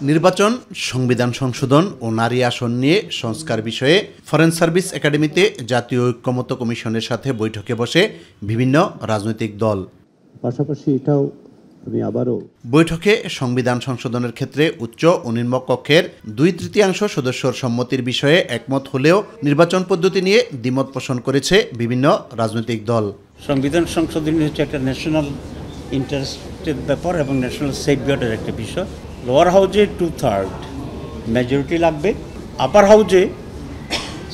নির্বাচন, সংবিধান সংশোধন ও নারী আসন নিয়ে সংস্কার বিষয়ে ফরেন সার্ভিস একাডেমিতে জাতীয় ঐক্যমত্য কমিশনের সাথে বৈঠকে বসে বিভিন্ন রাজনৈতিক দল। পাশাপাশি এটাও আমি আবারও বৈঠকে সংবিধান সংশোধনের ক্ষেত্রে উচ্চ ও নিম্নকক্ষের 2/3 সদস্যর সম্মতির বিষয়ে একমত হলেও নির্বাচন পদ্ধতি নিয়ে দ্বিমত পোষণ করেছে বিভিন্ন রাজনৈতিক দল। সংবিধান সংশোধন হচ্ছে একটা ন্যাশনাল ইন্টারেস্টের ব্যাপার এবং ন্যাশনাল সেফগার্ডের একটা বিষয়। লোয়ার হাউজে 2/3 মেজরিটি লাগবে, আপার হাউজে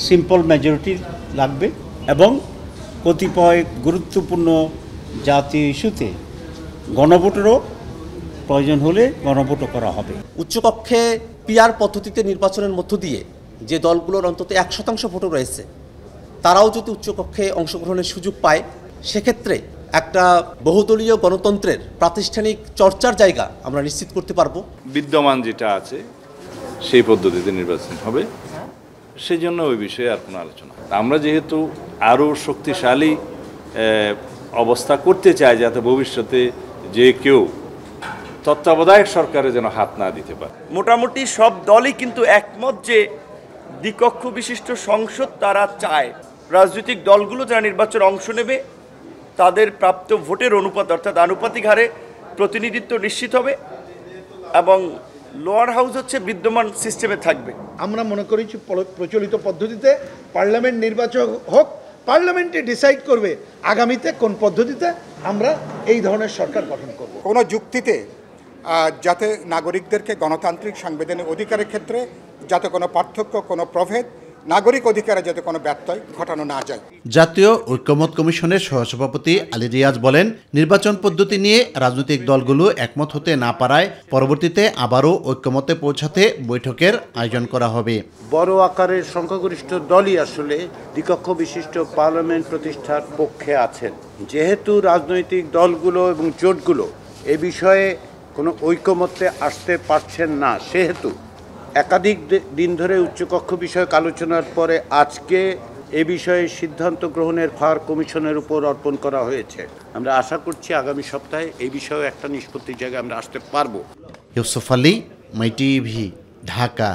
সিম্পল মেজরিটি লাগবে এবং কতিপয় গুরুত্বপূর্ণ জাতীয় ইস্যুতে গণভোটেরও প্রয়োজন হলে গণভোটও করা হবে। উচ্চকক্ষে পিআর পদ্ধতিতে নির্বাচনের মধ্য দিয়ে যে দলগুলোর অন্তত 1% ভোট রয়েছে তারাও যদি উচ্চকক্ষে অংশগ্রহণের সুযোগ পায়, সেক্ষেত্রে একটা বহুদলীয় গণতন্ত্রের প্রাতিষ্ঠানিক চর্চার জায়গা আমরা নিশ্চিত করতে পারবো। বিদ্যমান যেটা আছে সেই পদ্ধতিতে নির্বাচন হবে, সেই জন্য ওই বিষয়ে আর কোনো আলোচনা। আমরা যেহেতু আরও শক্তিশালী অবস্থা করতে চাই যাতে ভবিষ্যতে যে কেউ তত্ত্বাবধায়ক সরকারে যেন হাত না দিতে পারে। মোটামুটি সব দলই কিন্তু একমত যে দ্বিকক্ষ বিশিষ্ট সংসদ তারা চায়। রাজনৈতিক দলগুলো যারা নির্বাচনে অংশ নেবে তাদের প্রাপ্ত ভোটের অনুপাত অর্থাৎ আনুপাতিক হারে প্রতিনিধিত্ব নিশ্চিত হবে এবং লোয়ার হাউস হচ্ছে বিদ্যমান সিস্টেমে থাকবে। আমরা মনে করি প্রচলিত পদ্ধতিতে পার্লামেন্ট নির্বাচন হোক, পার্লামেন্টে ডিসাইড করবে আগামীতে কোন পদ্ধতিতে আমরা এই ধরনের সরকার গঠন করব। কোনো যুক্তিতে যাতে নাগরিকদেরকে গণতান্ত্রিক সাংবিধানিক অধিকারের ক্ষেত্রে যাতে কোনো পার্থক্য, কোনো প্রভেদ নাগরিক অধিকারে যাতে কোনো ব্যত্যয় ঘটানো না যায়। জাতীয় ঐক্যমত্য কমিশনের সহসভাপতি আলী রিয়াজ বলেন, নির্বাচন পদ্ধতি নিয়ে রাজনৈতিক দলগুলো একমত হতে না পারায় পরবর্তীতে আবারও ঐক্যমত্যে পৌঁছাতে বৈঠকের আয়োজন করা হবে। বড় আকারের সংখ্যাগরিষ্ঠ দলই আসলে দ্বিকক্ষ বিশিষ্ট পার্লামেন্ট প্রতিষ্ঠার পক্ষে আছেন। যেহেতু রাজনৈতিক দলগুলো এবং জোটগুলো এ বিষয়ে কোনো ঐক্যমত্যে আসতে পারছেন না, সেহেতু একাধিক দিন ধরে উচ্চকক্ষ বিষয়ক আলোচনার পরে আজকে এ বিষয়ে সিদ্ধান্ত গ্রহণের ভার কমিশনের উপর অর্পণ করা হয়েছে। আমরা আশা করছি আগামী সপ্তাহে এই বিষয়ে একটা নিষ্পত্তির জায়গায় আমরা আসতে পারবো। ইউসুফ আলী, মাই টিভি, ঢাকা।